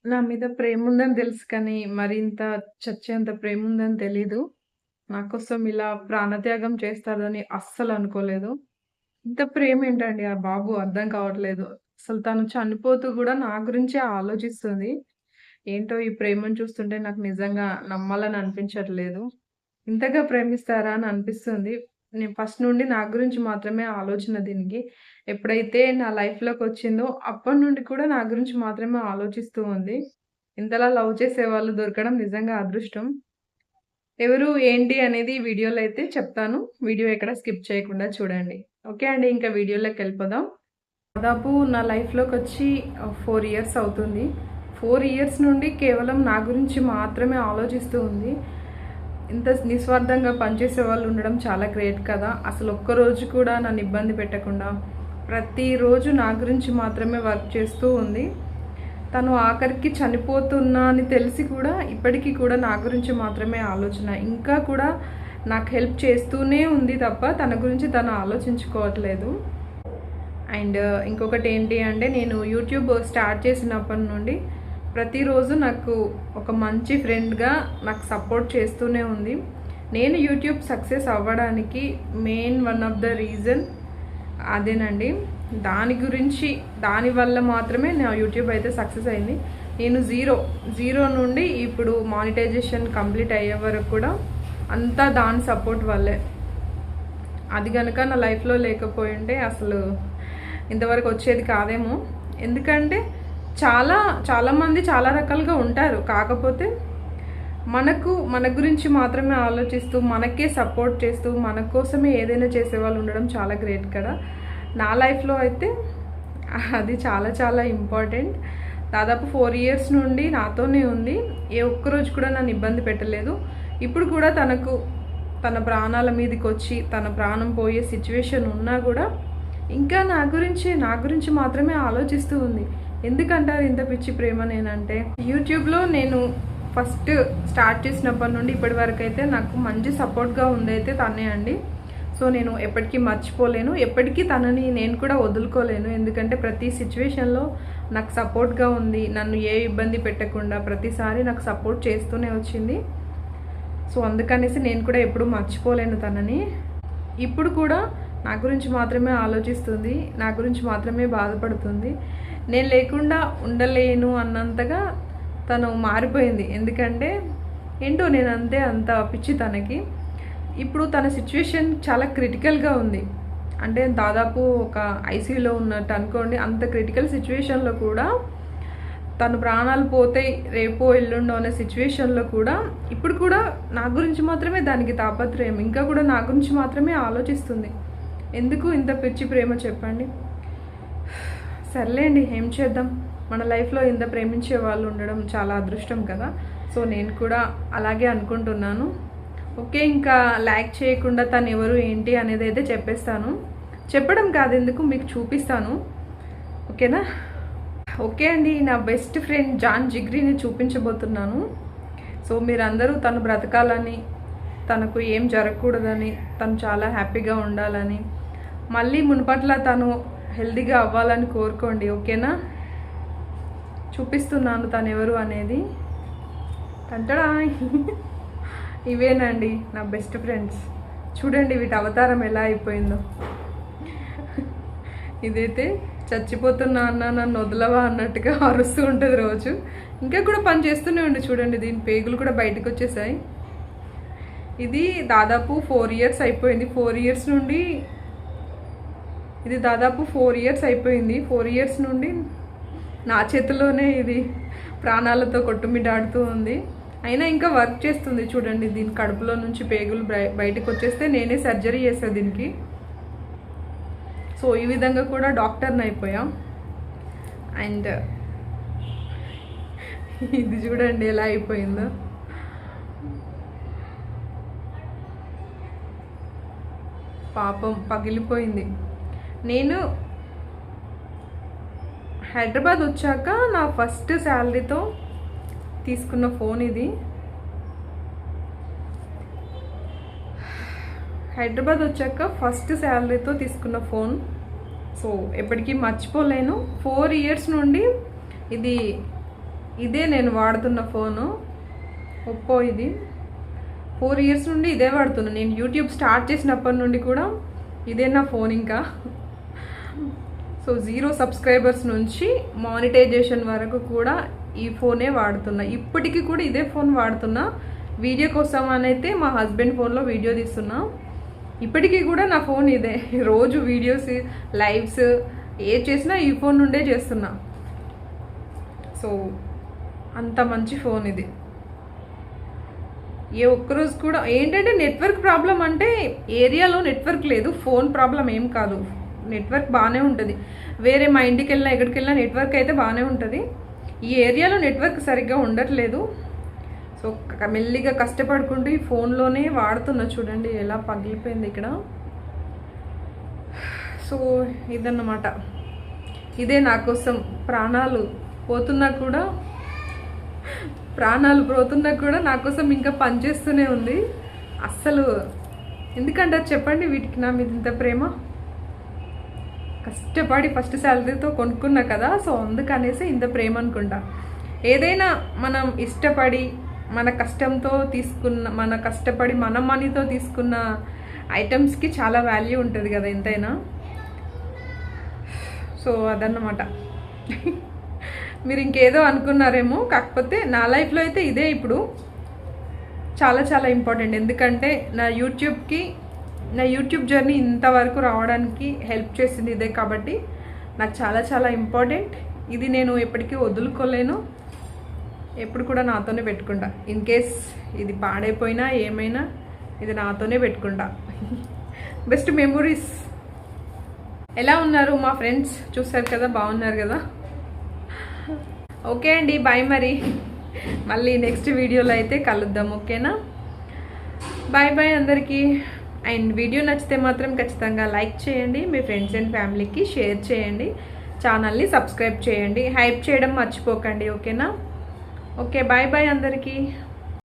నా మీద ప్రేముందని తెలుసు కానీ, మరింత చచ్చేంత ప్రేముందని తెలీదు. నా కోసం ఇలా ప్రాణత్యాగం చేస్తాడని అస్సలనుకోలేదు. ఇంత ప్రేమేంటండి ఆ బాబు అర్థం కావట్లేదు. అసలు తను చనిపోతూ గూడా నా గురించే ఆలోచిస్తుంది. ఏంటో ఈ ప్రేమను చూస్తుంటే నాకు నిజంగా నమ్మాలని అనిపించట్లేదు. ఇంతగా ప్రేమిస్తారా అని అనిపిస్తుంది. నేను ఫస్ట్ నుండి నా గురించి మాత్రమే ఆలోచన దీనికి. ఎప్పుడైతే నా లైఫ్‌లోకొచ్చిందో అప్పటి నుండి కూడా నా గురించి మాత్రమే ఆలోచిస్తూ ఉంది. ఇంతలా లవ్ చేసేవాళ్ళు దొరకడం నిజంగా అదృష్టం. ఎవరు, ఏంటి అనేది వీడియోలో అయితే చెప్తాను. వీడియో ఎక్కడ స్కిప్ చేయకుండా చూడండి. ఓకే అండి. ఇంకా వీడియోలోకెళ్ళిపోదాం. దాదాపు నా లైఫ్‌లోకొచ్చి 4 ఇయర్స్ అవుతుంది. 4 ఇయర్స్ నుండి కేవలం నా గురించి మాత్రమే ఆలోచిస్తూ ఉంది. ఇంత నిస్వార్థంగా పనిచేసే వాళ్ళు ఉండడం చాలా గ్రేట్ కదా! అసలు ఒక్కరోజు కూడా నన్ను ఇబ్బంది పెట్టకుండా, ప్రతిరోజు నా గురించి మాత్రమే వర్క్ చేస్తూ ఉంది. తను ఆఖరికి చనిపోతున్నా అని తెలిసి కూడా ఇప్పటికీ కూడా నా గురించి మాత్రమే ఆలోచన. ఇంకా కూడా నాకు హెల్ప్ చేస్తూనే ఉంది తప్ప తన గురించి తను ఆలోచించుకోవట్లేదు. అండ్ ఇంకొకటి ఏంటి అంటే, నేను యూట్యూబ్ స్టార్ట్ చేసినప్పటి నుండి ప్రతిరోజు నాకు ఒక మంచి ఫ్రెండ్‌గా నాకు సపోర్ట్ చేస్తూనే ఉంది. నేను యూట్యూబ్ సక్సెస్ అవ్వడానికి main one of the reason అదేనండి. దానివల్ల మాత్రమే నా యూట్యూబ్ అయితే సక్సెస్ అయింది. నేను జీరో నుండి ఇప్పుడు మానిటైజేషన్ కంప్లీట్ అయ్యే వరకు కూడా అంతా దాని సపోర్ట్ వల్లే. అది గనక నా లైఫ్‌లో లేకపోయుంటే అసలు ఇంతవరకు వచ్చేది కాదేమో. ఎందుకంటే చాలామంది చాలా రకాలుగా ఉంటారు. కాకపోతే మన గురించి మాత్రమే ఆలోచిస్తూ, మనకే సపోర్ట్ చేస్తూ, మన కోసమే ఏదైనా చేసేవాళ్ళు ఉండడం చాలా గ్రేట్ కదా! నా లైఫ్‌లో అయితే అది చాలా చాలా ఇంపార్టెంట్. దాదాపు 4 ఇయర్స్ నుండి నాతోనే ఉంది. ఏ ఒక్కరోజు కూడా నన్ను ఇబ్బంది పెట్టలేదు. ఇప్పుడు కూడా తన ప్రాణాల మీదకొచ్చి తన ప్రాణం పోయే సిచ్యువేషన్ ఉన్నా కూడా ఇంకా నా గురించి మాత్రమే ఆలోచిస్తూ ఉంది. ఎందుకంటారు ఇంత పిచ్చి ప్రేమ నేనంటే? యూట్యూబ్‌లో నేను ఫస్ట్ స్టార్ట్ చేసినప్పటి నుండి ఇప్పటి వరకు అయితే నాకు మంచి సపోర్ట్‌గా ఉందైతే తనే అండి. సో నేను ఎప్పటికీ మర్చిపోలేను. ఎప్పటికీ తనని నేను కూడా వదులుకోలేను. ఎందుకంటే ప్రతి సిచ్యువేషన్‌లో నాకు సపోర్ట్‌గా ఉంది. నన్ను ఏ ఇబ్బంది పెట్టకుండా ప్రతిసారి నాకు సపోర్ట్ చేస్తూనే వచ్చింది. సో అందుకనేసి నేను కూడా ఎప్పుడూ మర్చిపోలేను తనని. ఇప్పుడు కూడా నా గురించి మాత్రమే ఆలోచిస్తుంది. నా గురించి మాత్రమే బాధపడుతుంది. నేను లేకుండా ఉండలేను అన్నంతగా తను మారిపోయింది. ఎందుకంటే ఏంటో నేనంతే అంత పిచ్చి తనకి. ఇప్పుడు తన సిచ్యువేషన్ చాలా క్రిటికల్‌గా ఉంది. అంటే దాదాపు ఒక ఐసీయూలో ఉన్నట్టు అనుకోండి. అంత క్రిటికల్ సిచ్యువేషన్‌లో కూడా తను ప్రాణాలు పోతాయి రేపో ఎల్లుండో అనే సిచ్యువేషన్‌లో కూడా ఇప్పుడు కూడా నా గురించి మాత్రమే దానికి తాపత్రయం. ఇంకా కూడా నా గురించి మాత్రమే ఆలోచిస్తుంది. ఎందుకు ఇంత పిచ్చి ప్రేమ చెప్పండి? సర్లేండి, ఏం చేద్దాం. మన లైఫ్‌లో ఇంత ప్రేమించే వాళ్ళు ఉండడం చాలా అదృష్టం కదా! సో నేను కూడా అలాగే అనుకుంటున్నాను. ఓకే. ఇంకా లాగ్ చేయకుండా తను ఎవరు ఏంటి అనేది అయితే చెప్పేస్తాను. చెప్పడం కాదు, ఎందుకు మీకు చూపిస్తాను. ఓకేనా? ఓకే అండి. నా బెస్ట్ ఫ్రెండ్ జాన్ జిగ్రీని చూపించబోతున్నాను. సో మీరందరూ తను బ్రతకాలని, తనకు ఏం జరగకూడదని, తను చాలా హ్యాపీగా ఉండాలని, మళ్ళీ మునుపట్ల తను హెల్తీగా అవ్వాలని కోరుకోండి. ఓకేనా? చూపిస్తున్నాను తను ఎవరు అనేది. అంటడా ఇవేనండి నా బెస్ట్ ఫ్రెండ్స్. చూడండి వీటి అవతారం ఎలా అయిపోయిందో. ఇదైతే చచ్చిపోతున్నా అన్న నన్ను వదలవా అన్నట్టుగా అరుస్తూ ఉంటుంది రోజు. ఇంకా కూడా పని చేస్తూనే ఉండి చూడండి, దీని పేగులు కూడా బయటకు వచ్చేసాయి. ఇది దాదాపు 4 ఇయర్స్ అయిపోయింది. 4 ఇయర్స్ నుండి ఇది దాదాపు 4 ఇయర్స్ అయిపోయింది. 4 ఇయర్స్ నుండి నా చేతిలోనే ఇది ప్రాణాలతో కొట్టుమిట్టాడుతూ ఉంది. అయినా ఇంకా వర్క్ చేస్తుంది చూడండి. దీని కడుపులో నుంచి పేగులు బయటకు వచ్చేస్తే నేనే సర్జరీ చేస్తాను దీనికి. సో ఈ విధంగా కూడా డాక్టర్ని అయిపోయాం. అండ్ ఇది చూడండి ఎలా అయిపోయిందో. పాపం పగిలిపోయింది. నేను హైదరాబాద్ వచ్చాక నా ఫస్ట్ శాలరీతో తీసుకున్న ఫోన్ ఇది. హైదరాబాద్ వచ్చాక ఫస్ట్ శాలరీతో తీసుకున్న ఫోన్. సో ఎప్పటికీ మర్చిపోలేను. 4 ఇయర్స్ నుండి ఇది ఇదే నేను వాడుతున్న ఫోను, ఒప్పో. ఇది 4 ఇయర్స్ నుండి ఇదే వాడుతున్నా. నేను యూట్యూబ్ స్టార్ట్ చేసినప్పటి నుండి కూడా ఇదే నా ఫోన్. ఇంకా సో 0 సబ్స్క్రైబర్స్ నుంచి మానిటైజేషన్ వరకు కూడా ఈ ఫోనే వాడుతున్నా. ఇప్పటికీ కూడా ఇదే ఫోన్ వాడుతున్నా. వీడియో కోసం అనైతే మా హస్బెండ్ ఫోన్లో వీడియో తీస్తున్నా. ఇప్పటికీ కూడా నా ఫోన్ ఇదే. రోజు వీడియోస్, లైవ్స్ ఏ చేసినా ఈ ఫోన్ నుండే చేస్తున్నా. సో అంత మంచి ఫోన్ ఇది. ఏ ఒక్కరోజు కూడా ఏంటంటే నెట్వర్క్ ప్రాబ్లం, అంటే ఏరియాలో నెట్వర్క్ లేదు, ఫోన్ ప్రాబ్లం ఏం కాదు. నెట్వర్క్ బాగానే ఉంటుంది. వేరే మా ఇంటికి వెళ్ళినా ఎక్కడికి వెళ్ళినా నెట్వర్క్ అయితే బాగానే ఉంటుంది. ఈ ఏరియాలో నెట్వర్క్ సరిగ్గా ఉండట్లేదు. సో మెల్లిగా కష్టపడుకుంటూ ఈ ఫోన్లోనే వాడుతున్నా. చూడండి ఎలా పగిలిపోయింది ఇక్కడ. సో ఇదన్నమాట. ఇదే నా కోసం ప్రాణాలు పోతున్నా కూడా నా కోసం ఇంకా పనిచేస్తూనే ఉంది. అస్సలు ఎందుకంటారు చెప్పండి, వీటికి నా మీద ఇంత ప్రేమ. కష్టపడి ఫస్ట్ శాలరీతో కొనుక్కున్నా కదా, సో అందుకనేసి ఇంత ప్రేమ అనుకుంటా. ఏదైనా మనం ఇష్టపడి మన కష్టంతో తీసుకున్న, మన కష్టపడి మన మనీతో తీసుకున్న ఐటమ్స్కి చాలా వాల్యూ ఉంటుంది కదా ఎంతైనా. సో అదన్నమాట. మీరు ఇంకేదో అనుకున్నారేమో, కాకపోతే నా లైఫ్లో అయితే ఇదే ఇప్పుడు చాలా చాలా ఇంపార్టెంట్. ఎందుకంటే నా యూట్యూబ్ జర్నీ ఇంతవరకు రావడానికి హెల్ప్ చేసింది ఇదే, కాబట్టి నాకు చాలా చాలా ఇంపార్టెంట్. ఇది నేను ఎప్పటికీ వదులుకోలేను, ఎప్పుడు కూడా నాతోనే పెట్టుకుంటా. ఇన్ కేస్ ఇది పాడైపోయినా ఏమైనా ఇది నాతోనే పెట్టుకుంటా. Best memories. ఎలా ఉన్నారు మా ఫ్రెండ్స్? చూసారు కదా, బాగున్నారు కదా. ఓకే అండి, బాయ్. మరి మళ్ళీ నెక్స్ట్ వీడియోలో అయితే కలుద్దాం, ఓకేనా? బాయ్ బాయ్ అందరికీ. అండ్ వీడియో నచ్చితే మాత్రం ఖచ్చితంగా లైక్ చేయండి, మీ ఫ్రెండ్స్ అండ్ ఫ్యామిలీకి షేర్ చేయండి, ఛానల్ని సబ్స్క్రైబ్ చేయండి, హైప్ చేయడం మర్చిపోకండి, ఓకేనా? ఓకే, బాయ్ బాయ్ అందరికీ.